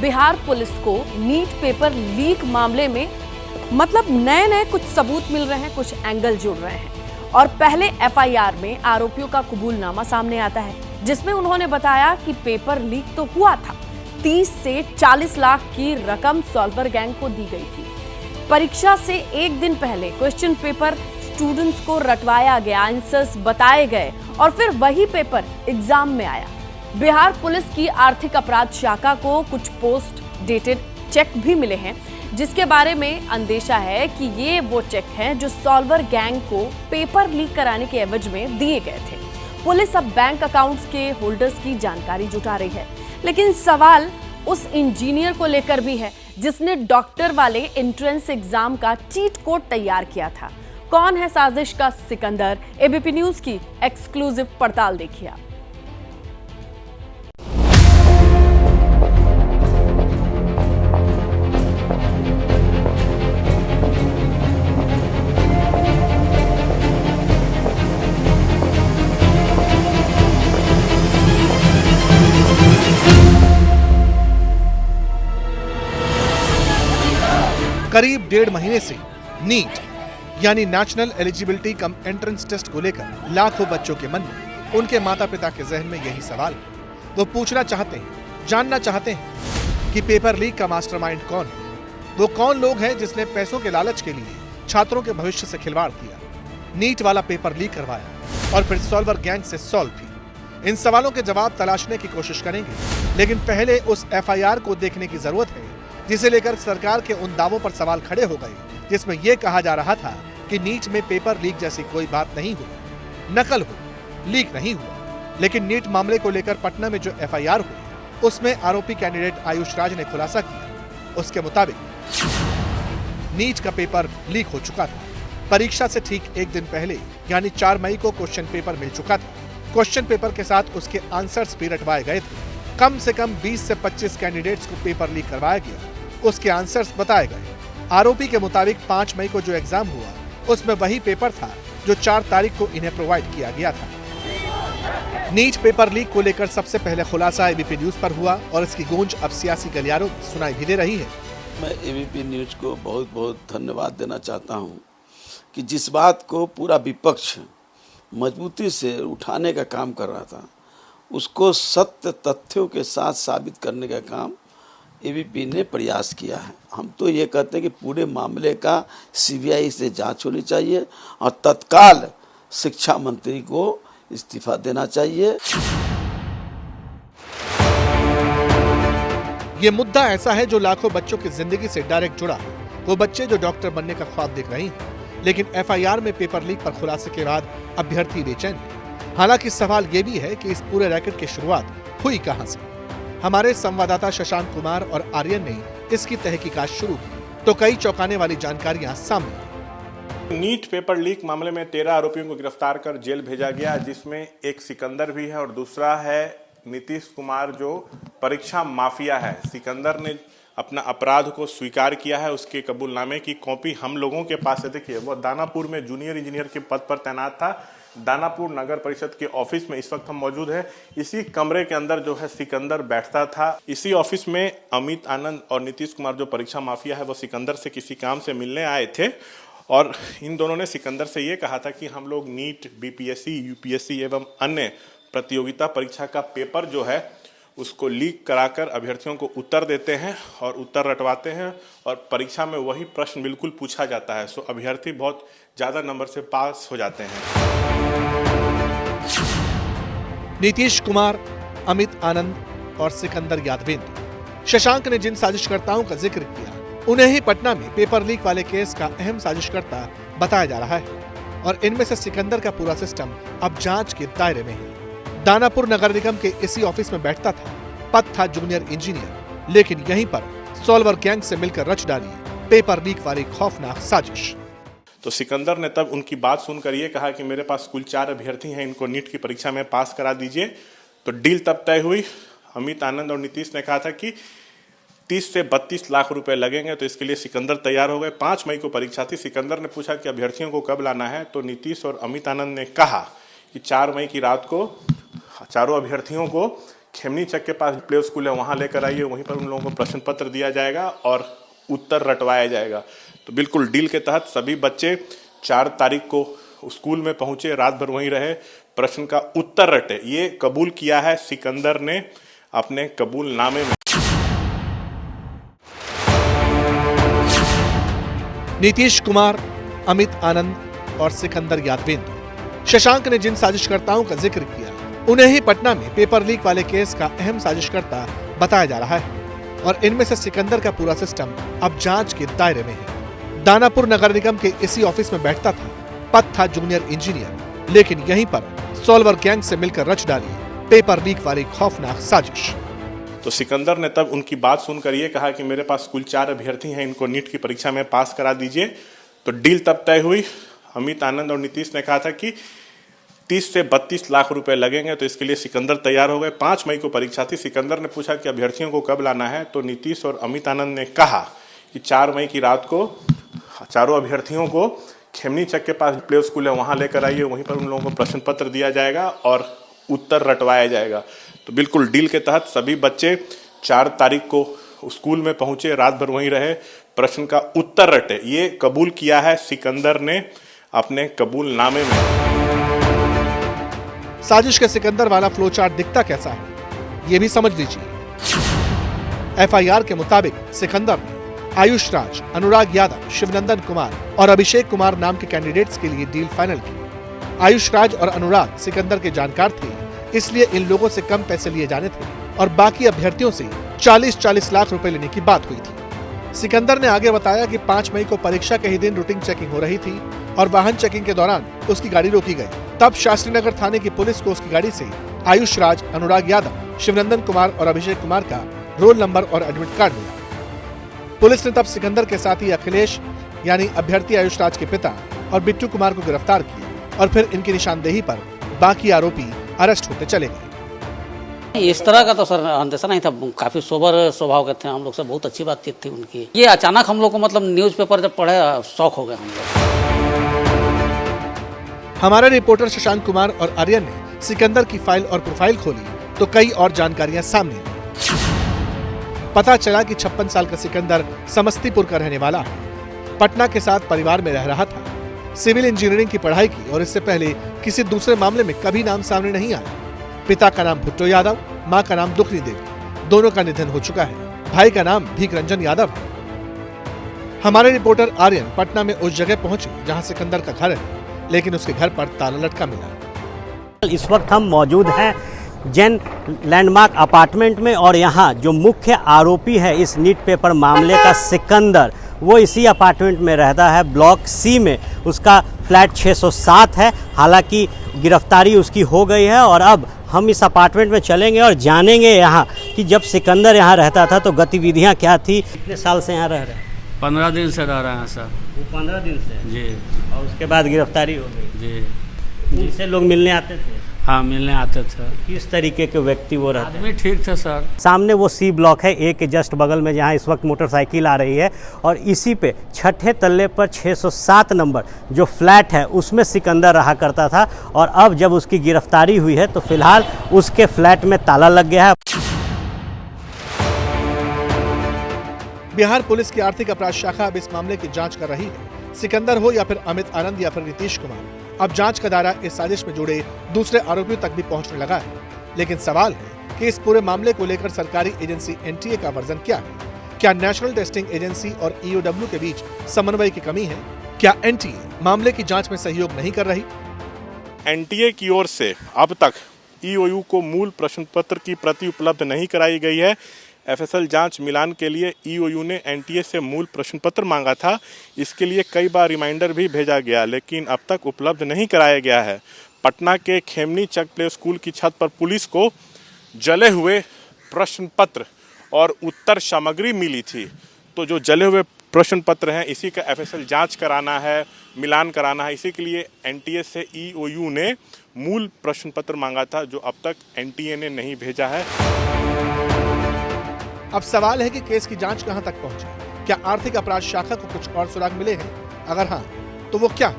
Bihar police को NEET paper leak मामले में नए नए कुछ सबूत मिल रहे हैं, कुछ एंगल जुड़ रहे हैं। और पहले एफआईआर में आरोपियों का कबूलनामा सामने आता है, जिसमें उन्होंने बताया कि पेपर लीक तो हुआ था, 30 से 40 लाख की रकम सॉल्वर गैंग को दी गई थी। परीक्षा से एक दिन पहले क्वेश्चन पेपर स्टूडेंट्स को रटवाया गया, आंसर्स बताए गए और फिर वही पेपर एग्जाम में आया। बिहार पुलिस की आर्थिक अपराध शाखा को कुछ पोस्ट डेटेड चेक भी मिले हैं, जिसके बारे में अंदेशा है कि ये वो चेक हैं जो सॉल्वर गैंग को पेपर लीक कराने के एवज में दिए गए थे। पुलिस अब बैंक अकाउंट्स के होल्डर्स की जानकारी जुटा रही है, लेकिन सवाल उस इंजीनियर को लेकर भी है जिसने डॉक्टर वाले एंट्रेंस एग्जाम का चीट कोड तैयार किया था। कौन है साजिश का सिकंदर? एबीपी न्यूज की एक्सक्लूसिव पड़ताल देखिए आप। करीब 1.5 महीने से नीट यानी national eligibility cum entrance test को लेकर लाखों बच्चों के मन में, उनके माता पिता के जहन में यही सवाल है। वो पूछना चाहते हैं, जानना चाहते हैं कि पेपर लीक का मास्टरमाइंड कौन है। वो कौन लोग हैं जिसने पैसों के लालच के लिए छात्रों के भविष्य से खिलवाड़ किया, नीट वाला पेपर लीक करवाया और फिर सॉल्वर गैंग से सॉल्व भी। इन सवालों के जवाब तलाशने की कोशिश करेंगे, लेकिन पहले उस एफआईआर को देखने की जरूरत है जिसे लेकर सरकार के उन दावों पर सवाल खड़े हो गए, जिसमें यह कहा जा रहा था कि नीट में पेपर लीक जैसी कोई बात नहीं हुई, नकल हुई, लीक नहीं हुआ। लेकिन नीट मामले को लेकर पटना में जो एफआईआर हुई, उसमें आरोपी कैंडिडेट आयुष राज ने खुलासा किया। उसके मुताबिक नीट का पेपर लीक हो चुका था। परीक्षा से ठीक एक दिन पहले यानी 4 मई को क्वेश्चन पेपर मिल चुका था। क्वेश्चन पेपर के साथ उसके आंसर्स भी रटवाए गए थे। कम से कम 20 से 25 कैंडिडेट्स को पेपर लीक करवाया गया, उसके आंसर्स बताए गए। आरोपी के मुताबिक 5 मई को जो एग्जाम हुआ, उसमें वही पेपर था जो 4 तारीख को इन्हें प्रोवाइड किया गया था। नीट पेपर लीक को लेकर सबसे पहले खुलासा एबीपी न्यूज पर हुआ और इसकी गूंज अब सियासी गलियारों में सुनाई भी दे रही है। मैं एबीपी न्यूज को बहुत बहुत धन्यवाद देना चाहता हूं कि जिस बात को पूरा विपक्ष मजबूती से उठाने का काम कर रहा था, उसको सत्य तथ्यों के साथ साबित करने का काम एबीपी ने प्रयास किया है। हम तो ये कहते हैं कि पूरे मामले का सीबीआई से जांच होनी चाहिए और तत्काल शिक्षा मंत्री को इस्तीफा देना चाहिए। ये मुद्दा ऐसा है जो लाखों बच्चों की जिंदगी से डायरेक्ट जुड़ा है। वो बच्चे जो डॉक्टर बनने का ख्वाब देख रहे हैं, लेकिन एफआईआर में पेपर लीक पर खुलासे के बाद अभ्यर्थी बेचैन है। हालांकि सवाल ये भी है कि इस पूरे रैकेट की शुरुआत हुई कहां से। हमारे संवाददाता शशांक कुमार और आर्यन ने इसकी तहकीकात शुरू की तो कई चौंकाने वाली जानकारियां सामने आई। नीट पेपर लीक मामले में 13 आरोपियों को गिरफ्तार कर जेल भेजा गया, जिसमें एक सिकंदर भी है और दूसरा है नीतीश कुमार जो परीक्षा माफिया है। सिकंदर ने अपना अपराध को स्वीकार किया है। उसके कबूलनामे की कॉपी हम लोगों के पास है। देखिए, वो दानापुर में जूनियर इंजीनियर के पद पर तैनात था। दानापुर नगर परिषद के ऑफिस में इस वक्त हम मौजूद हैं। इसी कमरे के अंदर जो है सिकंदर बैठता था। इसी ऑफिस में अमित आनंद और नीतीश कुमार जो परीक्षा माफिया है, वो सिकंदर से किसी काम से मिलने आए थे और इन दोनों ने सिकंदर से ये कहा था कि हम लोग नीट, बीपीएससी, यूपीएससी एवं अन्य प्रतियोगिता परीक्षा का पेपर जो है उसको लीक कराकर अभ्यर्थियों को उत्तर देते हैं और उत्तर रटवाते हैं और परीक्षा में वही प्रश्न बिल्कुल पूछा जाता है। सो अभ्यर्थी बहुत ज़्यादा नंबर से पास हो जाते हैं। नीतीश कुमार, अमित आनंद और सिकंदर यादवेंद्र, शशांक ने जिन साजिशकर्ताओं का जिक्र किया, उन्हें ही पटना में पेपर लीक वाले केस का अहम साजिशकर्ता बताया जा रहा है और इनमें से सिकंदर का पूरा सिस्टम अब जांच के दायरे में है। दानापुर नगर निगम के इसी ऑफिस में बैठता था, पद था जूनियर इंजीनियर, लेकिन यहीं पर सॉल्वर गैंग से मिलकर रच डाली पेपर लीक वाली खौफनाक साजिश। तो सिकंदर ने तब उनकी बात सुनकर ये कहा कि मेरे पास कुल 4 अभ्यर्थी हैं, इनको नीट की परीक्षा में पास करा दीजिए। तो डील तब तय हुई। अमित आनंद और नीतीश ने कहा था कि 30 से 32 लाख रुपए लगेंगे, तो इसके लिए सिकंदर तैयार हो गए। 5 मई को परीक्षा थी। सिकंदर ने पूछा कि अभ्यर्थियों को कब लाना है, तो नीतीश और अमित आनंद ने कहा कि 4 मई की रात को चारों अभ्यर्थियों को खेमनी चक के पास प्ले स्कूल है वहाँ लेकर आइए, वहीं पर उन लोगों को प्रश्न पत्र दिया जाएगा और उत्तर रटवाया जाएगा। तो बिल्कुल डील के तहत सभी बच्चे 4 तारीख को स्कूल में पहुंचे, रात भर वहीं रहे, प्रश्न का उत्तर रटे। ये कबूल किया है सिकंदर ने अपने कबूलनामे में। नीतीश कुमार, अमित आनंद और सिकंदर यादवेंद्र, शशांक ने जिन साजिशकर्ताओं का जिक्र किया उन्हें ही पटना में पेपर लीक वाले केस का अहम साजिशकर्ता बताया जा रहा है और इनमें से सिकंदर का पूरा सिस्टम अब जांच के दायरे में है। दानापुर नगर निगम के इसी ऑफिस में बैठता था, पद था जूनियर इंजीनियर, लेकिन यहीं पर सॉल्वर गैंग से मिलकर रच डाली पेपर लीक वाली खौफनाक साजिश। तो सिकंदर ने तब उनकी बात सुनकर ये कहा कि मेरे पास कुल 4 अभ्यर्थी हैं, इनको नीट की परीक्षा में पास करा दीजिए। तो डील तब तय हुई। अमित आनंद और नीतीश ने कहा था कि 30 से 32 लाख रुपए लगेंगे, तो इसके लिए सिकंदर तैयार हो गए। 5 मई को परीक्षा थी। सिकंदर ने पूछा कि अभ्यर्थियों को कब लाना है, तो नीतीश और अमित आनंद ने कहा कि 4 मई की रात को चारों अभ्यर्थियों को खेमनी चक के पास प्ले स्कूल है वहाँ लेकर आइए, वहीं पर उन लोगों को प्रश्न पत्र दिया जाएगा और उत्तर रटवाया जाएगा। तो बिल्कुल डील के तहत सभी बच्चे 4 तारीख को स्कूल में पहुंचे, रात भर वहीं रहे, प्रश्न का उत्तर रटे। ये कबूल किया है सिकंदर ने अपने कबूलनामे में। साजिश के सिकंदर वाला फ्लो चार्ट दिखता कैसा है ये भी समझ लीजिए। एफआईआर के मुताबिक सिकंदर ने आयुष राज, अनुराग यादव, शिवनंदन कुमार और अभिषेक कुमार नाम के कैंडिडेट्स के लिए डील फाइनल की। आयुष राज और अनुराग सिकंदर के जानकार थे, इसलिए इन लोगों से कम पैसे लिए जाने थे और बाकी अभ्यर्थियों से 40-40 लाख रुपए लेने की बात हुई थी। सिकंदर ने आगे बताया कि 5 मई को परीक्षा के ही दिन रूटीन चेकिंग हो रही थी और वाहन चेकिंग के दौरान उसकी गाड़ी रोकी गई। तब शास्त्री नगर थाने की पुलिस को उसकी गाड़ी से आयुष राज, अनुराग यादव, शिवनंदन कुमार और अभिषेक कुमार का रोल नंबर और एडमिट कार्ड मिला। पुलिस ने तब सिकंदर के साथी अखिलेश यानी अभ्यर्थी आयुष राज के पिता और बिट्टू कुमार को गिरफ्तार किया और फिर इनकी निशानदेही पर बाकी आरोपी अरेस्ट होते चले गए। इस तरह का तो सर अंदेशा नहीं था, काफी सोबर स्वभाव के थे, हम लोग से बहुत अच्छी बातचीत थी उनकी। ये अचानक हम लोग को मतलब न्यूज़पेपर जब पढ़े शौक हो गए हम लोग। हमारे रिपोर्टर शशांक कुमार और आर्यन ने सिकंदर की फाइल और प्रोफाइल खोली तो कई और जानकारियां सामने आई। पता चला कि 56 साल का सिकंदर समस्तीपुर का रहने वाला है। पटना के साथ परिवार में रह रहा था। सिविल इंजीनियरिंग की पढ़ाई की और इससे पहले किसी दूसरे मामले में कभी नाम सामने नहीं आया। पिता का नाम भुट्टो यादव, मां का नाम दुखनी देवी, दोनों का निधन हो चुका है। भाई का नाम भीख रंजन यादव है। हमारे रिपोर्टर आर्यन पटना में उस जगह पहुंचे जहां सिकंदर का घर है, लेकिन उसके घर पर ताला लटका मिला। इस वक्त हम मौजूद हैं जैन लैंडमार्क अपार्टमेंट में और यहाँ जो मुख्य आरोपी है इस नीट पेपर मामले का सिकंदर, वो इसी अपार्टमेंट में रहता है। ब्लॉक सी में उसका फ्लैट 607 है। हालांकि गिरफ्तारी उसकी हो गई है और अब हम इस अपार्टमेंट में चलेंगे और जानेंगे यहाँ कि जब सिकंदर यहाँ रहता था तो गतिविधियाँ क्या थी। कितने साल से यहाँ रह रहे हैं? 15 दिन से रह रहे हैं सर। वो 15 दिन से जी। और उसके बाद गिरफ्तारी हो गई। जी। जिनसे लोग मिलने आते थे? हाँ, मिलने आते थे। किस तरीके के व्यक्ति वो रहते? आदमी ठीक थे सर। सामने वो सी ब्लॉक है, ए के जस्ट बगल में, जहाँ इस वक्त मोटरसाइकिल आ रही है और इसी पे 6ठे तल्ले पर 607 नंबर जो फ्लैट है उसमें सिकंदर रहा करता था। और अब जब उसकी गिरफ्तारी हुई है तो फिलहाल उसके फ्लैट में ताला लग गया है। बिहार पुलिस की आर्थिक अपराध शाखा अब इस मामले की जांच कर रही है। सिकंदर हो या फिर अमित आनंद या फिर नीतीश कुमार, अब जांच का दायरा इस साजिश में जुड़े दूसरे आरोपियों तक भी पहुंचने लगा है। लेकिन सवाल है कि इस पूरे मामले को लेकर सरकारी एजेंसी एनटीए का वर्जन क्या है? क्या नेशनल टेस्टिंग एजेंसी और ईओडब्ल्यू के बीच समन्वय की कमी है? क्या एनटीए मामले की जांच में सहयोग नहीं कर रही? एनटीए की ओर से अब तक ईओयू को मूल प्रश्न पत्र की प्रति उपलब्ध नहीं कराई गई है। एफएसएल जांच मिलान के लिए ईओयू ने एनटीए से मूल प्रश्न पत्र मांगा था। इसके लिए कई बार रिमाइंडर भी भेजा गया, लेकिन अब तक उपलब्ध नहीं कराया गया है। पटना के खेमनी चक प्ले स्कूल की छत पर पुलिस को जले हुए प्रश्न पत्र और उत्तर सामग्री मिली थी। तो जो जले हुए प्रश्न पत्र हैं, इसी का एफएसएल जांच कराना है, मिलान कराना है। इसी के लिए एनटीए से ईओयू ने मूल प्रश्न पत्र मांगा था, जो अब तक एनटीए ने नहीं भेजा है। अब सवाल है कि केस की जांच कहां तक पहुंची? क्या आर्थिक अपराध शाखा को कुछ और सुराग मिले हैं? अगर हाँ, तो वो क्या?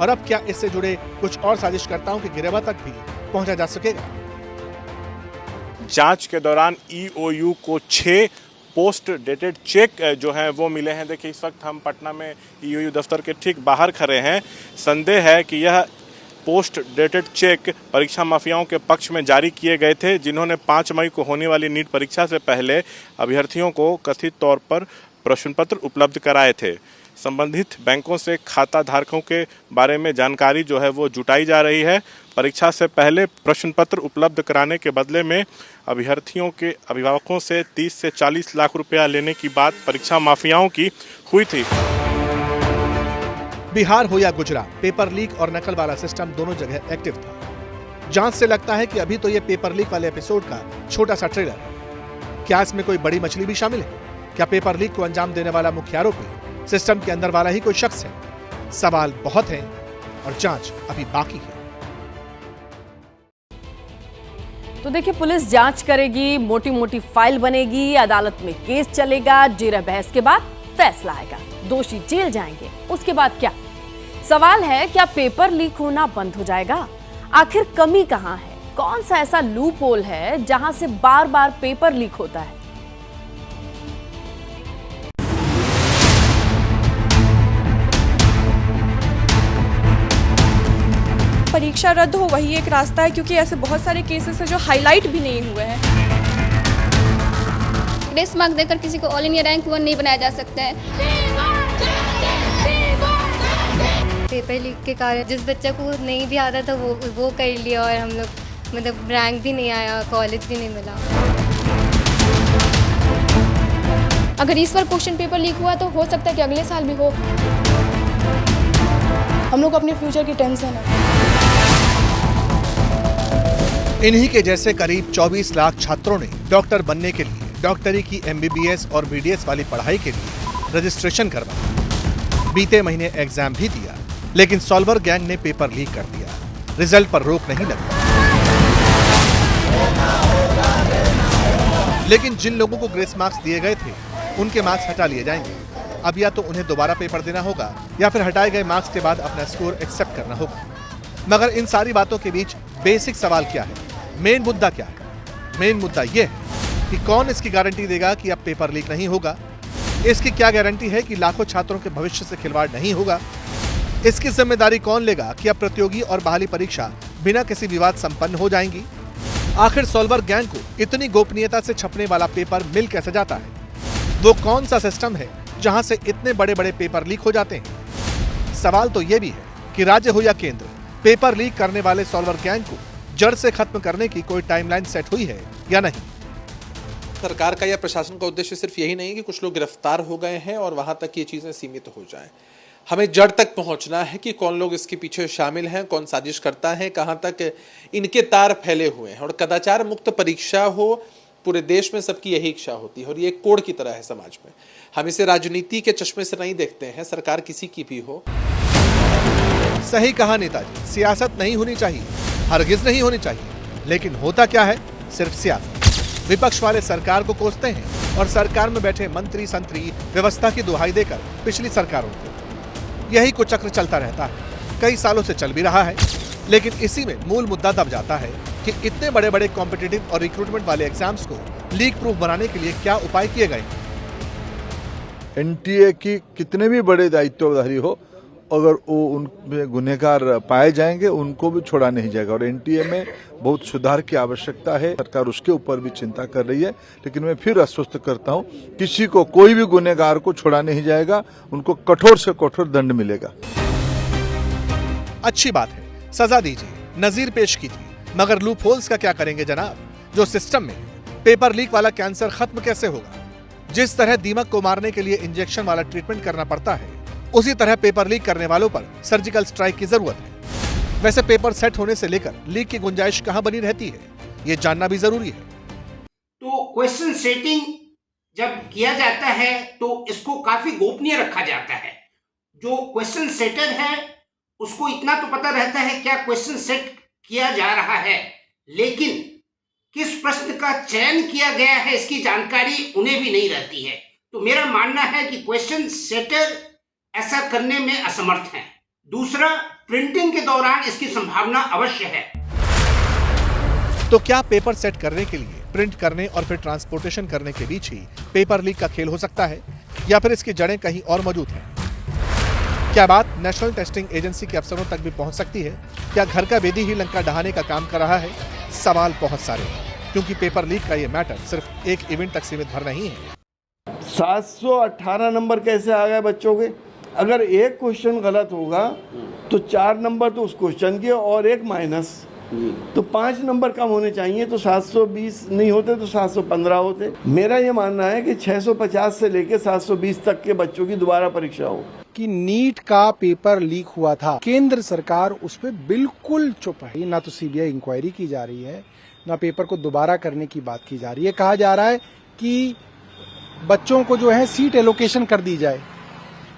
और अब क्या इससे जुड़े कुछ और साजिशकर्ताओं की गिरफ्तारी तक भी पहुंचा जा सकेगा? जांच के दौरान EOU को 6 पोस्ट डेटेड चेक जो हैं वो मिले हैं। देखिए इस वक्त हम पटना में EOU दफ्तर के ठीक बाहर खड़े हैं। संदेह है कि यह पोस्ट डेटेड चेक परीक्षा माफियाओं के पक्ष में जारी किए गए थे, जिन्होंने 5 मई को होने वाली नीट परीक्षा से पहले अभ्यर्थियों को कथित तौर पर प्रश्न पत्र उपलब्ध कराए थे। संबंधित बैंकों से खाता धारकों के बारे में जानकारी जो है वो जुटाई जा रही है। परीक्षा से पहले प्रश्न पत्र उपलब्ध कराने के बदले में अभ्यर्थियों के अभिभावकों से 30 से 40 लाख रुपया लेने की बात परीक्षा माफियाओं की हुई थी। बिहार हो या गुजरात, पेपर लीक और नकल वाला सिस्टम दोनों जगह एक्टिव था। जांच से लगता है कि अभी तो ये पेपर लीक वाले एपिसोड का छोटा सा ट्रेलर है। क्या इसमें कोई बड़ी मछली भी शामिल है? क्या पेपर लीक को अंजाम देने वाला मुख्य आरोपी सिस्टम के अंदर वाला ही कोई शख्स है? सवाल बहुत हैं और जांच अभी बाकी है। तो देखिए, पुलिस जांच करेगी, मोटी मोटी फाइल बनेगी, अदालत में केस चलेगा, जेरा बहस के बाद फैसला आएगा, दोषी जेल जाएंगे। उसके बाद क्या? सवाल है, क्या पेपर लीक होना बंद हो जाएगा? आखिर कमी कहां है? कौन सा ऐसा लूप होल है जहां से बार बार पेपर लीक होता है? परीक्षा रद्द हो वही एक रास्ता है, क्योंकि ऐसे बहुत सारे केसेस हैं जो हाईलाइट भी नहीं हुए हैं। ग्रेस मार्क देकर किसी को ऑल इंडिया रैंक 1 नहीं बनाया जा सकता है। पेपर लीक के कारण जिस बच्चे को नहीं भी आता था वो कर लिया, और हम लोग मतलब रैंक भी नहीं आया, कॉलेज भी नहीं मिला। अगर इस बार क्वेश्चन पेपर लीक हुआ तो हो सकता है कि अगले साल भी हो। हम लोग अपने फ्यूचर की टेंशन है। इन्हीं के जैसे करीब 24 लाख छात्रों ने डॉक्टर बनने के लिए डॉक्टरी की MBBS और BDS वाली पढ़ाई के लिए रजिस्ट्रेशन करवाया। बीते महीने एग्जाम भी दिया, लेकिन सॉल्वर गैंग ने पेपर लीक कर दिया। रिजल्ट पर रोक नहीं लगी। लेकिन जिन लोगों को ग्रेस मार्क्स दिए गए थे, उनके मार्क्स हटा लिए जाएंगे। अब या तो उन्हें दोबारा पेपर देना होगा या फिर हटाए गए मार्क्स के बाद अपना स्कोर एक्सेप्ट करना होगा। मगर इन सारी बातों के बीच बेसिक सवाल क्या है? मेन मुद्दा क्या है? मेन मुद्दा यह है कि कौन इसकी गारंटी देगा कि अब पेपर लीक नहीं होगा? इसकी क्या गारंटी है कि लाखों छात्रों के भविष्य से खिलवाड़ नहीं होगा? इसकी जिम्मेदारी कौन लेगा कि अब प्रतियोगी और बहाली परीक्षा बिना किसी विवाद संपन्न हो जाएंगी? आखिर सॉल्वर गैंग को इतनी गोपनीयता से छपने वाला पेपर मिल कैसे जाता है? वो कौन सा सिस्टम है जहां से इतने बड़े बड़े पेपर लीक हो जाते हैं? सवाल तो यह भी है कि राज्य हो या केंद्र, पेपर लीक करने वाले सॉल्वर गैंग को जड़ से खत्म करने की कोई टाइमलाइन सेट हुई है या नहीं? सरकार का या प्रशासन का उद्देश्य सिर्फ यही नहीं है कि कुछ लोग गिरफ्तार हो गए हैं और वहां तक ये चीजें सीमित हो जाएं। हमें जड़ तक पहुंचना है कि कौन लोग इसके पीछे शामिल हैं, कौन साजिश करता है, कहां तक इनके तार फैले हुए हैं। और कदाचार मुक्त परीक्षा हो, पूरे देश में सबकी यही इच्छा होती है और ये एक कोड की तरह है समाज में। हम इसे राजनीति के चश्मे से नहीं देखते हैं, सरकार किसी की भी हो। सही कहा नेताजी, सियासत नहीं होनी चाहिए, हरगिज नहीं होनी चाहिए। लेकिन होता क्या है? सिर्फ सियासत। विपक्ष वाले सरकार को कोसते हैं और सरकार में बैठे मंत्री संतरी व्यवस्था की दुहाई देकर पिछली सरकारों को। यही कुचक्र चलता रहता है, कई सालों से चल भी रहा है। लेकिन इसी में मूल मुद्दा दब जाता है कि इतने बड़े बड़े कॉम्पिटिटिव और रिक्रूटमेंट वाले एग्जाम्स को लीक प्रूफ बनाने के लिए क्या उपाय किए गए? NTA की कितने भी बड़े दायित्वधारी हो, अगर वो उनमें गुनहगार पाए जाएंगे, उनको भी छोड़ा नहीं जाएगा। और NTA में बहुत सुधार की आवश्यकता है। सरकार उसके ऊपर भी चिंता कर रही है। लेकिन मैं फिर आश्वस्त करता हूं, किसी को, कोई भी गुनहगार को छोड़ा नहीं जाएगा, उनको कठोर से कठोर दंड मिलेगा। अच्छी बात है, सजा दीजिए, नजीर पेश कीजिए, मगर लूप होल्स का क्या करेंगे जनाब? जो सिस्टम में पेपर लीक वाला कैंसर खत्म कैसे होगा? जिस तरह दीमक को मारने के लिए इंजेक्शन वाला ट्रीटमेंट करना पड़ता है, उसी तरह पेपर लीक करने वालों पर सर्जिकल स्ट्राइक की जरूरत है। वैसे पेपर सेट होने से लेकर लीक की गुंजाइश कहां बनी रहती है, ये जानना भी जरूरी है। तो क्वेश्चन सेटिंग जब किया जाता है तो इसको काफी गोपनीय रखा जाता है। जो क्वेश्चन सेटर है उसको इतना तो पता रहता है क्या क्वेश्चन सेट किया जा रहा है, लेकिन किस प्रश्न का चयन किया गया है इसकी जानकारी उन्हें भी नहीं रहती है। तो मेरा मानना है कि क्वेश्चन सेटर ऐसा करने में असमर्थ हैं। दूसरा, प्रिंटिंग के दौरान इसकी संभावना अवश्य है। तो क्या पेपर सेट करने के लिए प्रिंट करने और फिर ट्रांसपोर्टेशन करने के बीच ही पेपर लीक का खेल हो सकता है, या फिर इसकी जड़ें कहीं और मौजूद हैं? क्या बात नेशनल टेस्टिंग एजेंसी के अफसरों तक भी पहुंच सकती है? क्या घर का बेदी ही लंका ढहाने का काम कर रहा है? सवाल बहुत सारे हैं, क्योंकि पेपर लीक का ये मैटर सिर्फ एक इवेंट तक सीमित भर नहीं है। 718 नंबर कैसे आ गए बच्चों के? अगर एक क्वेश्चन गलत होगा तो 4 नंबर तो उस क्वेश्चन के और एक माइनस, तो 5 नंबर कम होने चाहिए। तो 720 नहीं होते तो 715 होते। मेरा ये मानना है कि 650 से लेकर 720 तक के बच्चों की दोबारा परीक्षा हो। कि नीट का पेपर लीक हुआ था, केंद्र सरकार उस पर बिल्कुल चुप है। ना तो सीबीआई इंक्वायरी की जा रही है, ना पेपर को दोबारा करने की बात की जा रही है। कहा जा रहा है कि बच्चों को जो है सीट एलोकेशन कर दी जाए।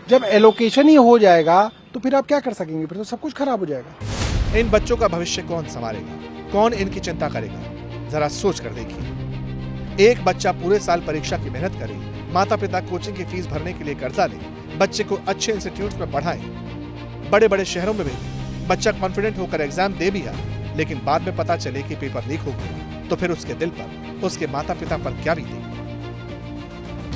जब एलोकेशन ही हो जाएगा तो फिर आप क्या कर सकेंगे? फिर तो सब कुछ खराब हो जाएगा। इन बच्चों का भविष्य कौन संभालेगा? कौन इनकी चिंता करेगा? जरा सोच कर देखिए। एक बच्चा पूरे साल परीक्षा की मेहनत करे, माता पिता कोचिंग की फीस भरने के लिए कर्जा ले, बच्चे को अच्छे इंस्टीट्यूट्स में पढ़ाएं, बड़े बड़े शहरों में भेजें, बच्चा कॉन्फिडेंट होकर एग्जाम दे भी आए, लेकिन बाद में पता चले कि पेपर लीक हो गया, तो फिर उसके दिल पर, उसके माता पिता पर क्या बीतेगी?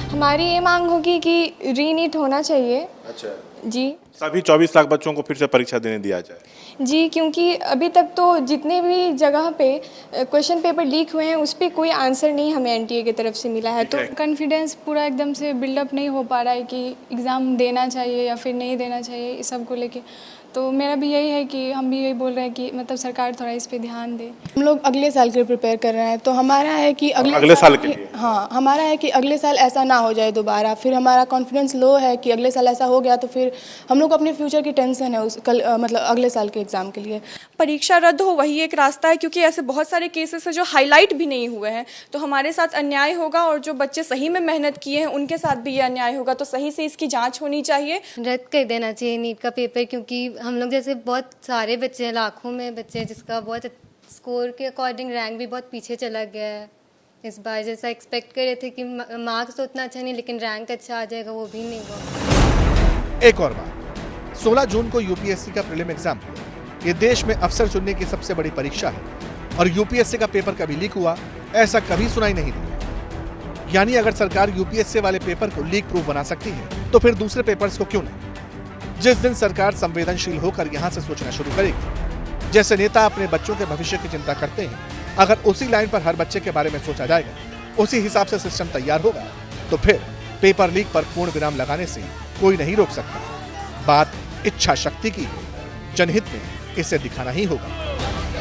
हमारी ये मांग होगी कि रीनीट होना चाहिए। अच्छा जी, सभी 24 लाख बच्चों को फिर से परीक्षा देने दिया जाए। जी, क्योंकि अभी तक तो जितने भी जगह पे क्वेश्चन पेपर लीक हुए हैं उस पर कोई आंसर नहीं हमें एनटीए की तरफ से मिला है। तो कॉन्फिडेंस पूरा एकदम से बिल्डअप नहीं हो पा रहा है कि एग्ज़ाम देना चाहिए या फिर नहीं देना चाहिए, इस सब को लेके। तो मेरा भी यही है कि हम भी यही बोल रहे हैं कि मतलब सरकार थोड़ा इस पे ध्यान दे। हम लोग अगले साल के लिए प्रिपेयर कर रहे हैं, तो हमारा है कि अगले साल के लिए, हाँ, हमारा है कि अगले साल ऐसा ना हो जाए दोबारा। फिर हमारा कॉन्फिडेंस लो है कि अगले साल ऐसा हो गया तो फिर हम लोग को अपने फ्यूचर की टेंशन है मतलब अगले साल के एग्ज़ाम के लिए। परीक्षा रद्द हो वही एक रास्ता है, क्योंकि ऐसे बहुत सारे केसेस हैं जो हाईलाइट भी नहीं हुए हैं। तो हमारे साथ अन्याय होगा और जो बच्चे सही में मेहनत किए हैं उनके साथ भी ये अन्याय होगा। तो सही से इसकी जाँच होनी चाहिए। रद्द कर देना चाहिए नीट का पेपर, क्योंकि हम लोग जैसे बहुत सारे बच्चे हैं, लाखों में बच्चे हैं जिसका बहुत स्कोर के अकॉर्डिंग रैंक भी बहुत पीछे चला गया है। इस बार जैसा एक्सपेक्ट कर रहे थे कि मार्क्स तो उतना अच्छा नहीं लेकिन रैंक अच्छा आ जाएगा, वो भी नहीं हुआ। एक और बात, 16 जून को यूपीएससी का प्रीलिम एग्जाम हुआ। ये देश में अफसर चुनने की सबसे बड़ी परीक्षा है, और यूपीएससी का पेपर कभी लीक हुआ ऐसा कभी सुनाई नहीं दिया। यानी अगर सरकार यूपीएससी वाले पेपर को लीक प्रूफ बना सकती है तो फिर दूसरे पेपर्स को क्यों नहीं? जिस दिन सरकार संवेदनशील होकर यहां से सोचना शुरू करेगी, जैसे नेता अपने बच्चों के भविष्य की चिंता करते हैं, अगर उसी लाइन पर हर बच्चे के बारे में सोचा जाएगा, उसी हिसाब से सिस्टम तैयार होगा, तो फिर पेपर लीक पर पूर्ण विराम लगाने से कोई नहीं रोक सकता। बात इच्छा शक्ति की है, जनहित में इसे दिखाना ही होगा।